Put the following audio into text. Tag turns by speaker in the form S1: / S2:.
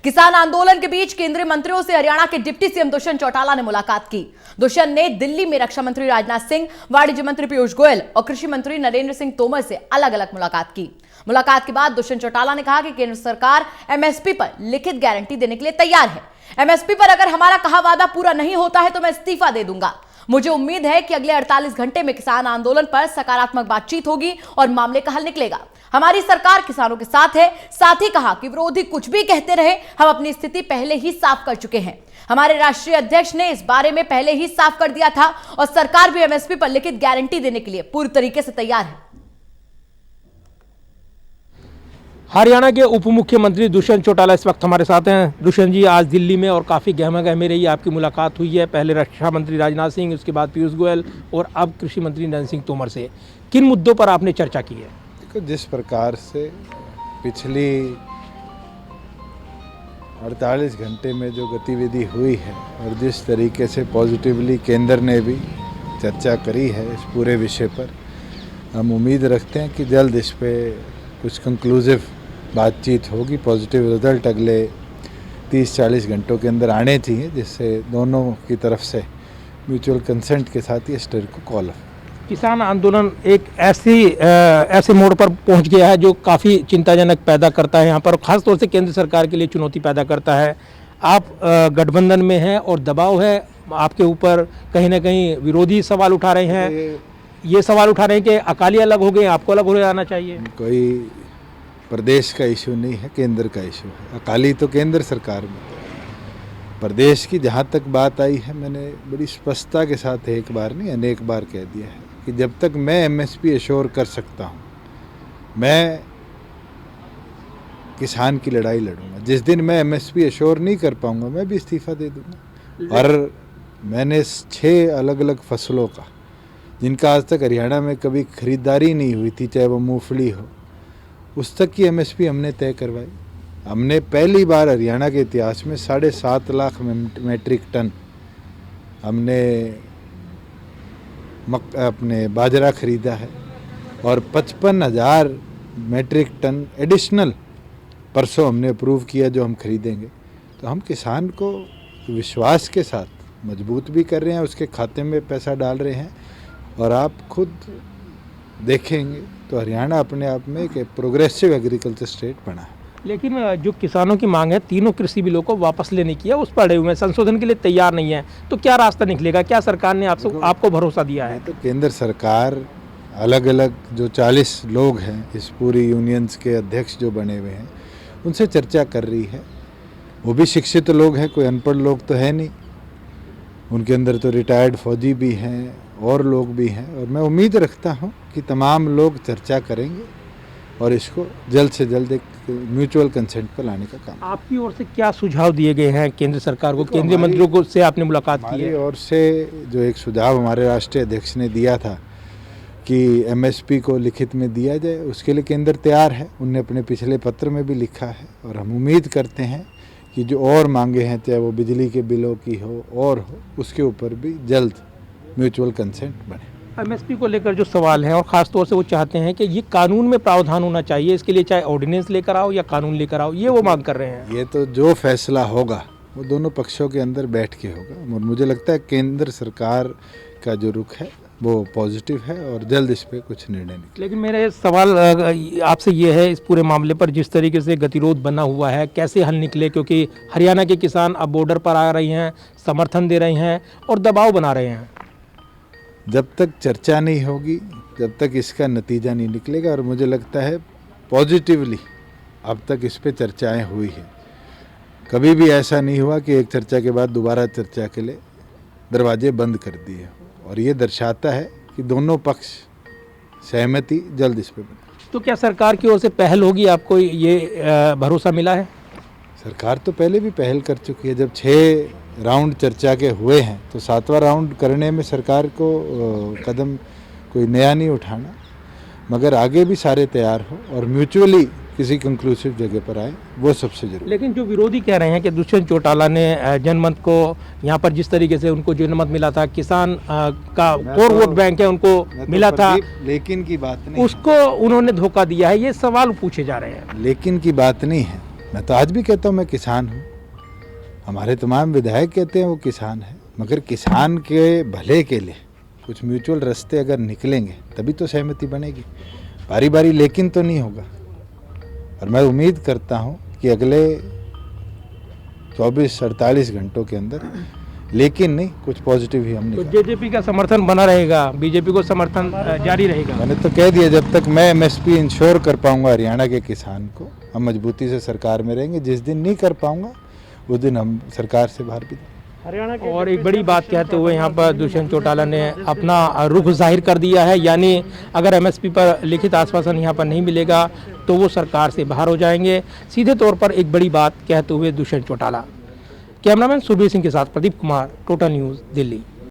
S1: किसान आंदोलन के बीच केंद्रीय मंत्रियों से हरियाणा के डिप्टी सीएम दुष्यंत चौटाला ने मुलाकात की। दुष्यंत ने दिल्ली में रक्षा मंत्री राजनाथ सिंह, वाणिज्य मंत्री पीयूष गोयल और कृषि मंत्री नरेंद्र सिंह तोमर से अलग अलग मुलाकात की। मुलाकात के बाद दुष्यंत चौटाला ने कहा कि केंद्र सरकार एमएसपी पर लिखित गारंटी देने के लिए तैयार है। एमएसपी पर अगर हमारा कहा वादा पूरा नहीं होता है तो मैं इस्तीफा दे दूंगा। मुझे उम्मीद है कि अगले 48 घंटे में किसान आंदोलन पर सकारात्मक बातचीत होगी और मामले का हल निकलेगा। हमारी सरकार किसानों के साथ है। साथ ही कहा कि विरोधी कुछ भी कहते रहे, हम अपनी स्थिति पहले ही साफ कर चुके हैं। हमारे राष्ट्रीय अध्यक्ष ने इस बारे में पहले ही साफ कर दिया था और सरकार भी एमएसपी पर लिखित गारंटी देने के लिए पूरी तरीके से तैयार है।
S2: हरियाणा के उप मुख्यमंत्री दुष्यंत चौटाला इस वक्त हमारे साथ हैं। दुष्यंत जी, आज दिल्ली में और काफ़ी गहमा गहमी रही आपकी मुलाकात हुई है। पहले रक्षा मंत्री राजनाथ सिंह, उसके बाद पीयूष गोयल और अब कृषि मंत्री नरेंद्र सिंह तोमर से किन मुद्दों पर आपने चर्चा की है?
S3: देखो, जिस प्रकार से पिछली 48 घंटे में जो गतिविधि हुई है और जिस तरीके से पॉजिटिवली केंद्र ने भी चर्चा करी है इस पूरे विषय पर, हम उम्मीद रखते हैं कि जल्द इस पे कुछ कंक्लूसिव बातचीत होगी। पॉजिटिव रिजल्ट अगले 30-40 घंटों के अंदर आने चाहिए, जिससे दोनों की तरफ से म्यूचुअल कंसेंट के साथ ये स्टेट को कॉल हो।
S2: किसान आंदोलन एक ऐसे मोड़ पर पहुंच गया है जो काफ़ी चिंताजनक पैदा करता है यहाँ पर, खासतौर से केंद्र सरकार के लिए चुनौती पैदा करता है। आप गठबंधन में हैं और दबाव है आपके ऊपर, कहीं ना कहीं विरोधी सवाल उठा रहे हैं। ये सवाल उठा रहे हैं कि अकाली अलग हो गए, आपको अलग हो जाना चाहिए।
S3: कोई प्रदेश का इशू नहीं है, केंद्र का इशू है। अकाली तो केंद्र सरकार में, प्रदेश की जहाँ तक बात आई है, मैंने बड़ी स्पष्टता के साथ एक बार नहीं अनेक बार कह दिया है कि जब तक मैं एमएसपी एश्योर कर सकता हूँ, मैं किसान की लड़ाई लड़ूंगा। जिस दिन मैं एमएसपी एश्योर नहीं कर पाऊंगा, मैं भी इस्तीफा दे दूंगा। और मैंने 6 अलग अलग फसलों का, जिनका आज तक हरियाणा में कभी खरीदारी नहीं हुई थी, चाहे वो मूंगफली हो, उस तक की एमएसपी हमने तय करवाई। हमने पहली बार हरियाणा के इतिहास में 7.5 लाख मेट्रिक टन हमने अपने बाजरा खरीदा है और 55,000 मेट्रिक टन एडिशनल परसों हमने अप्रूव किया जो हम खरीदेंगे। तो हम किसान को विश्वास के साथ मजबूत भी कर रहे हैं, उसके खाते में पैसा डाल रहे हैं। और आप खुद देखेंगे तो हरियाणा अपने आप में एक प्रोग्रेसिव एग्रीकल्चर स्टेट बना है।
S2: लेकिन जो किसानों की मांग है, तीनों कृषि बिलों को वापस लेने की है, उस पर अड़े हुए हैं, संशोधन के लिए तैयार नहीं है। तो क्या रास्ता निकलेगा? क्या सरकार ने आपको भरोसा दिया है?
S3: तो केंद्र सरकार अलग अलग जो 40 लोग हैं, इस पूरी यूनियंस के अध्यक्ष जो बने हुए हैं, उनसे चर्चा कर रही है। वो भी शिक्षित लोग हैं, कोई अनपढ़ लोग तो है नहीं। उनके अंदर तो रिटायर्ड फौजी भी हैं और लोग भी हैं। और मैं उम्मीद रखता हूं कि तमाम लोग चर्चा करेंगे और इसको जल्द से जल्द एक म्यूचुअल कंसेंट पर लाने का काम।
S2: आपकी ओर से क्या सुझाव दिए गए हैं केंद्र सरकार को? केंद्रीय मंत्रियों को से आपने मुलाकात की है?
S3: हमारी ओर से जो एक सुझाव हमारे राष्ट्रीय अध्यक्ष ने दिया था कि एमएसपी को लिखित में दिया जाए, उसके लिए केंद्र तैयार है। उनने अपने पिछले पत्र में भी लिखा है और हम उम्मीद करते हैं कि जो और मांगे हैं, चाहे वो बिजली के बिलों की हो और हो, उसके ऊपर भी जल्द म्यूचुअल कंसेंट बने।
S2: एमएसपी को लेकर जो सवाल है, और ख़ास तौर से वो चाहते हैं कि ये कानून में प्रावधान होना चाहिए, इसके लिए चाहे ऑर्डिनेंस लेकर आओ या कानून लेकर आओ, ये वो मांग कर रहे हैं।
S3: ये तो जो फैसला होगा वो दोनों पक्षों के अंदर बैठ के होगा। और मुझे लगता है केंद्र सरकार का जो रुख है वो पॉजिटिव है और जल्द इस पर कुछ निर्णय निकले।
S2: लेकिन मेरे सवाल आपसे ये है, इस पूरे मामले पर जिस तरीके से गतिरोध बना हुआ है, कैसे हल निकले? क्योंकि हरियाणा के किसान अब बॉर्डर पर आ रही हैं, समर्थन दे रहे हैं और दबाव बना रहे हैं।
S3: जब तक चर्चा नहीं होगी, जब तक इसका नतीजा नहीं निकलेगा, और मुझे लगता है पॉजिटिवली अब तक इस पे चर्चाएं हुई है। कभी भी ऐसा नहीं हुआ कि एक चर्चा के बाद दोबारा चर्चा के लिए दरवाजे बंद कर दिए। और ये दर्शाता है कि दोनों पक्ष सहमति जल्द इस पे बने।
S2: तो क्या सरकार की ओर से पहल होगी? आपको ये भरोसा मिला है?
S3: सरकार तो पहले भी पहल कर चुकी है। जब 6 राउंड चर्चा के हुए हैं तो 7वां राउंड करने में सरकार को कदम कोई नया नहीं उठाना, मगर आगे भी सारे तैयार हो और म्यूचुअली किसी कंक्लूसिव जगह पर आए, वो सबसे जरूरी।
S2: लेकिन जो विरोधी कह रहे हैं कि दुष्यंत चौटाला ने जनमत को, यहाँ पर जिस तरीके से उनको जनमत मिला था, किसान का कोर वोट बैंक है, उनको मिला था,
S3: लेकिन की बात नहीं,
S2: उसको उन्होंने धोखा दिया है, ये सवाल पूछे जा रहे हैं।
S3: लेकिन की बात नहीं है। मैं तो आज भी कहता हूँ मैं किसान हूँ, हमारे तमाम विधायक कहते हैं वो किसान है, मगर किसान के भले के लिए कुछ म्यूचुअल रास्ते अगर निकलेंगे तभी तो सहमति बनेगी। बारी बारी लेकिन तो नहीं होगा। और मैं उम्मीद करता हूँ कि अगले 24-48 घंटों के अंदर लेकिन नहीं कुछ पॉजिटिव ही हम
S2: तो
S3: निकालेंगे।
S2: जेजेपी का समर्थन बना रहेगा, बीजेपी को समर्थन जारी रहेगा।
S3: मैंने तो कह दिया जब तक मैं एमएसपी इंश्योर कर पाऊंगा हरियाणा के किसान को, हम मजबूती से सरकार में रहेंगे। जिस दिन नहीं कर पाऊंगा उस दिन हम सरकार से बाहर भी
S2: और एक बड़ी बात कहते हुए यहाँ पर दुष्यंत चौटाला ने अपना रुख जाहिर कर दिया है, यानी अगर एमएसपी पर लिखित आश्वासन यहाँ पर नहीं मिलेगा तो वो सरकार से बाहर हो जाएंगे। सीधे तौर पर एक बड़ी बात कहते हुए दुष्यंत चौटाला। कैमरामैन सुबीर सिंह के साथ प्रदीप कुमार, टोटल न्यूज़, दिल्ली।